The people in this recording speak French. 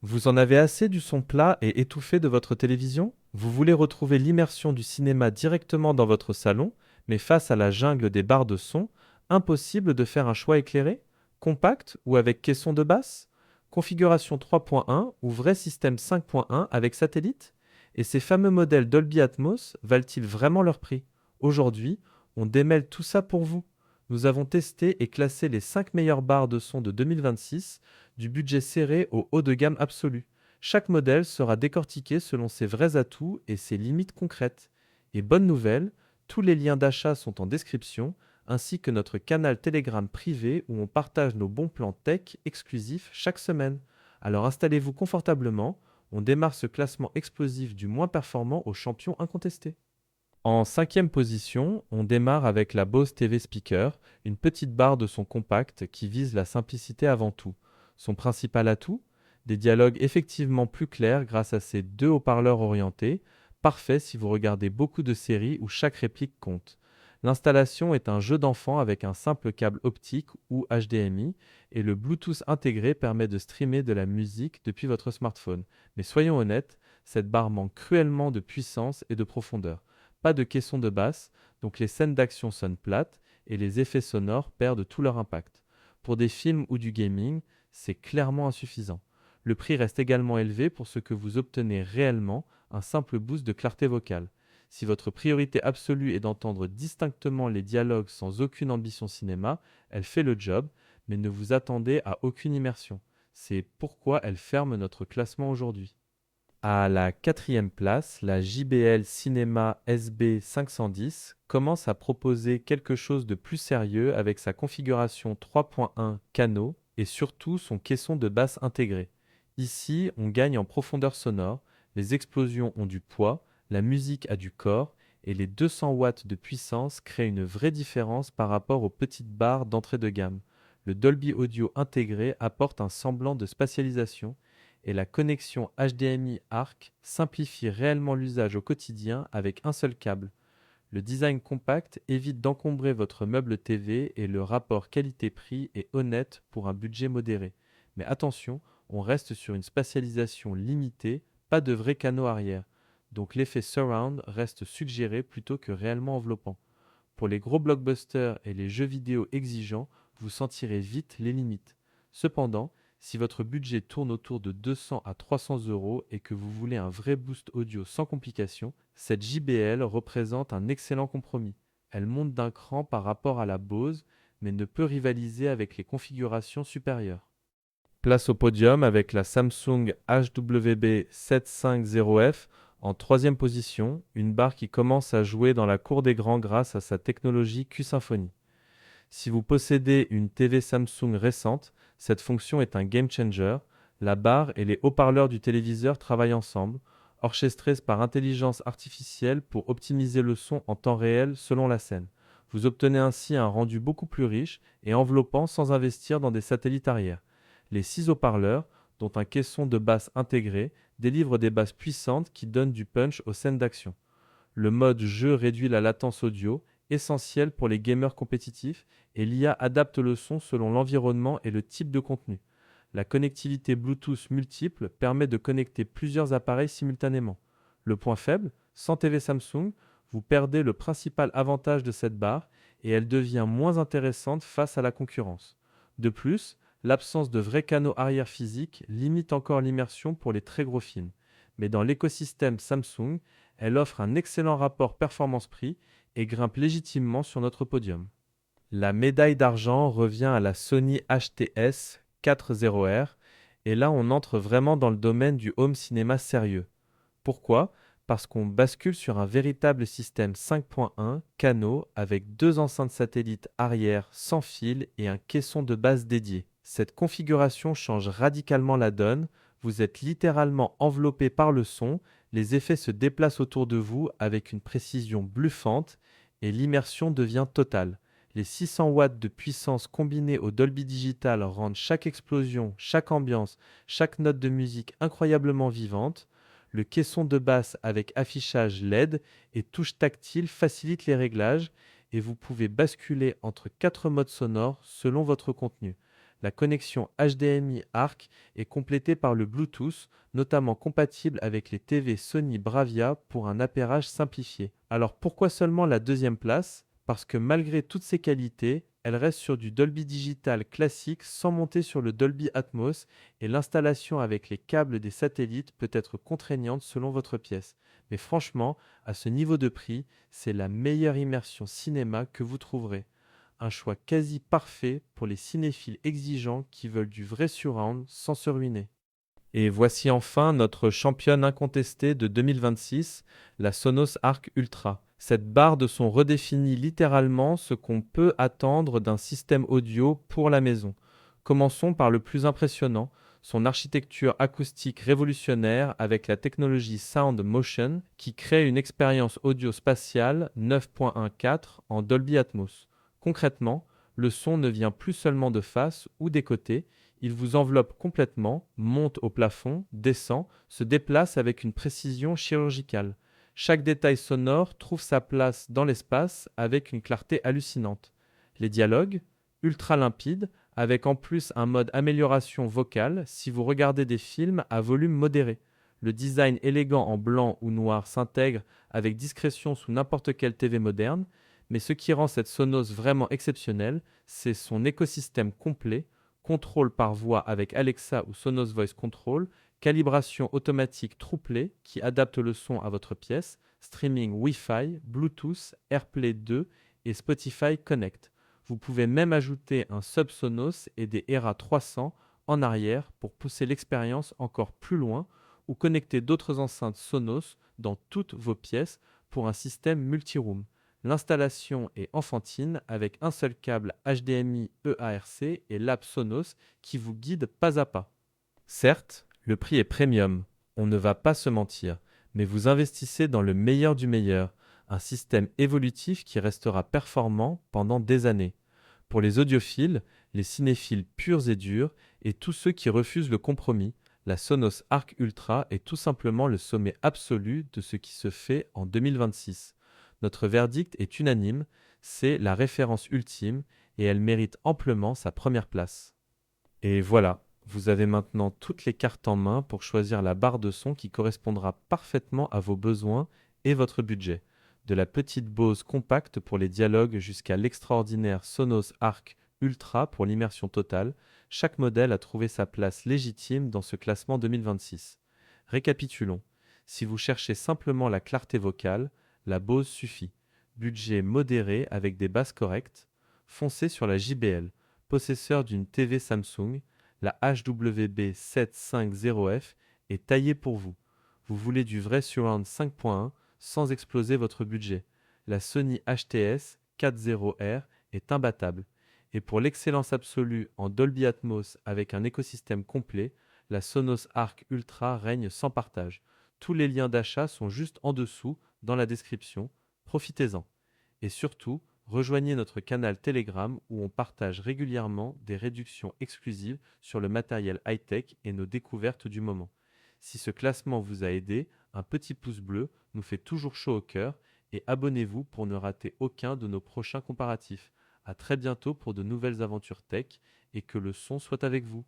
Vous en avez assez du son plat et étouffé de votre télévision? Vous voulez retrouver l'immersion du cinéma directement dans votre salon, mais face à la jungle des barres de son, impossible de faire un choix éclairé? Compact ou avec caisson de basse? Configuration 3.1 ou vrai système 5.1 avec satellite? Et ces fameux modèles Dolby Atmos valent-ils vraiment leur prix? Aujourd'hui, on démêle tout ça pour vous. Nous avons testé et classé les 5 meilleures barres de son de 2026, du budget serré au haut de gamme absolu. Chaque modèle sera décortiqué selon ses vrais atouts et ses limites concrètes. Et bonne nouvelle, tous les liens d'achat sont en description, ainsi que notre canal Telegram privé où on partage nos bons plans tech exclusifs chaque semaine. Alors installez-vous confortablement, on démarre ce classement explosif du moins performant au champion incontesté. En cinquième position, on démarre avec la Bose TV Speaker, une petite barre de son compact qui vise la simplicité avant tout. Son principal atout? Des dialogues effectivement plus clairs grâce à ses deux haut-parleurs orientés, parfait si vous regardez beaucoup de séries où chaque réplique compte. L'installation est un jeu d'enfant avec un simple câble optique ou HDMI et le Bluetooth intégré permet de streamer de la musique depuis votre smartphone. Mais soyons honnêtes, cette barre manque cruellement de puissance et de profondeur. Pas de caisson de basse, donc les scènes d'action sonnent plates et les effets sonores perdent tout leur impact. Pour des films ou du gaming, c'est clairement insuffisant. Le prix reste également élevé pour ce que vous obtenez réellement, un simple boost de clarté vocale. Si votre priorité absolue est d'entendre distinctement les dialogues sans aucune ambition cinéma, elle fait le job, mais ne vous attendez à aucune immersion. C'est pourquoi elle ferme notre classement aujourd'hui. À la quatrième place, la JBL Cinema SB 510 commence à proposer quelque chose de plus sérieux avec sa configuration 3.1 Cano et surtout son caisson de basse intégré. Ici, on gagne en profondeur sonore, les explosions ont du poids, la musique a du corps et les 200 watts de puissance créent une vraie différence par rapport aux petites barres d'entrée de gamme. Le Dolby Audio intégré apporte un semblant de spatialisation et la connexion HDMI ARC simplifie réellement l'usage au quotidien avec un seul câble. Le design compact évite d'encombrer votre meuble TV et le rapport qualité-prix est honnête pour un budget modéré. Mais attention, on reste sur une spatialisation limitée, pas de vrai canot arrière. Donc l'effet surround reste suggéré plutôt que réellement enveloppant. Pour les gros blockbusters et les jeux vidéo exigeants, vous sentirez vite les limites. Cependant, si votre budget tourne autour de 200 à 300 euros et que vous voulez un vrai boost audio sans complication, cette JBL représente un excellent compromis. Elle monte d'un cran par rapport à la Bose, mais ne peut rivaliser avec les configurations supérieures. Place au podium avec la Samsung HWB 750F en troisième position, une barre qui commence à jouer dans la cour des grands grâce à sa technologie Q-Symphony. Si vous possédez une TV Samsung récente, cette fonction est un game changer. La barre et les haut-parleurs du téléviseur travaillent ensemble, orchestrés par intelligence artificielle pour optimiser le son en temps réel selon la scène. Vous obtenez ainsi un rendu beaucoup plus riche et enveloppant sans investir dans des satellites arrière. Les 6 haut-parleurs, dont un caisson de basse intégré, délivrent des basses puissantes qui donnent du punch aux scènes d'action. Le mode jeu réduit la latence audio, essentielle pour les gamers compétitifs, et l'IA adapte le son selon l'environnement et le type de contenu. La connectivité Bluetooth multiple permet de connecter plusieurs appareils simultanément. Le point faible, sans TV Samsung, vous perdez le principal avantage de cette barre et elle devient moins intéressante face à la concurrence. De plus, l'absence de vrais canaux arrière physiques limite encore l'immersion pour les très gros films. Mais dans l'écosystème Samsung, elle offre un excellent rapport performance-prix et grimpe légitimement sur notre podium. La médaille d'argent revient à la Sony HTS 40R et là on entre vraiment dans le domaine du home cinéma sérieux. Pourquoi? Parce qu'on bascule sur un véritable système 5.1 Cano avec deux enceintes satellites arrière sans fil et un caisson de base dédié. Cette configuration change radicalement la donne, vous êtes littéralement enveloppé par le son, les effets se déplacent autour de vous avec une précision bluffante et l'immersion devient totale. Les 600 watts de puissance combinés au Dolby Digital rendent chaque explosion, chaque ambiance, chaque note de musique incroyablement vivante. Le caisson de basse avec affichage LED et touche tactile facilite les réglages et vous pouvez basculer entre 4 modes sonores selon votre contenu. La connexion HDMI ARC est complétée par le Bluetooth, notamment compatible avec les TV Sony Bravia pour un appairage simplifié. Alors pourquoi seulement la deuxième place? Parce que malgré toutes ces qualités, elle reste sur du Dolby Digital classique sans monter sur le Dolby Atmos et l'installation avec les câbles des satellites peut être contraignante selon votre pièce. Mais franchement, à ce niveau de prix, c'est la meilleure immersion cinéma que vous trouverez. Un choix quasi parfait pour les cinéphiles exigeants qui veulent du vrai surround sans se ruiner. Et voici enfin notre championne incontestée de 2026, la Sonos Arc Ultra. Cette barre de son redéfinit littéralement ce qu'on peut attendre d'un système audio pour la maison. Commençons par le plus impressionnant, son architecture acoustique révolutionnaire avec la technologie Sound Motion qui crée une expérience audio spatiale 9.14 en Dolby Atmos. Concrètement, le son ne vient plus seulement de face ou des côtés, il vous enveloppe complètement, monte au plafond, descend, se déplace avec une précision chirurgicale. Chaque détail sonore trouve sa place dans l'espace avec une clarté hallucinante. Les dialogues, ultra limpides, avec en plus un mode amélioration vocale si vous regardez des films à volume modéré. Le design élégant en blanc ou noir s'intègre avec discrétion sous n'importe quelle TV moderne, mais ce qui rend cette Sonos vraiment exceptionnelle, c'est son écosystème complet, contrôle par voix avec Alexa ou Sonos Voice Control, calibration automatique True-Play qui adapte le son à votre pièce, streaming Wi-Fi, Bluetooth, AirPlay 2 et Spotify Connect. Vous pouvez même ajouter un sub Sonos et des Era 300 en arrière pour pousser l'expérience encore plus loin ou connecter d'autres enceintes Sonos dans toutes vos pièces pour un système multi-room. L'installation est enfantine avec un seul câble HDMI EARC et l'app Sonos qui vous guide pas à pas. Certes, le prix est premium, on ne va pas se mentir, mais vous investissez dans le meilleur du meilleur, un système évolutif qui restera performant pendant des années. Pour les audiophiles, les cinéphiles purs et durs et tous ceux qui refusent le compromis, la Sonos Arc Ultra est tout simplement le sommet absolu de ce qui se fait en 2026. Notre verdict est unanime, c'est la référence ultime et elle mérite amplement sa première place. Et voilà, vous avez maintenant toutes les cartes en main pour choisir la barre de son qui correspondra parfaitement à vos besoins et votre budget. De la petite Bose compacte pour les dialogues jusqu'à l'extraordinaire Sonos Arc Ultra pour l'immersion totale, chaque modèle a trouvé sa place légitime dans ce classement 2026. Récapitulons. Si vous cherchez simplement la clarté vocale, la Bose suffit. Budget modéré avec des basses correctes. Foncez sur la JBL, possesseur d'une TV Samsung, la HWB750F est taillée pour vous. Vous voulez du vrai Surround 5.1 sans exploser votre budget. La Sony HTS 40R est imbattable. Et pour l'excellence absolue en Dolby Atmos avec un écosystème complet, la Sonos Arc Ultra règne sans partage. Tous les liens d'achat sont juste en dessous dans la description. Profitez-en. Et surtout, rejoignez notre canal Telegram où on partage régulièrement des réductions exclusives sur le matériel high-tech et nos découvertes du moment. Si ce classement vous a aidé, un petit pouce bleu nous fait toujours chaud au cœur et abonnez-vous pour ne rater aucun de nos prochains comparatifs. À très bientôt pour de nouvelles aventures tech et que le son soit avec vous.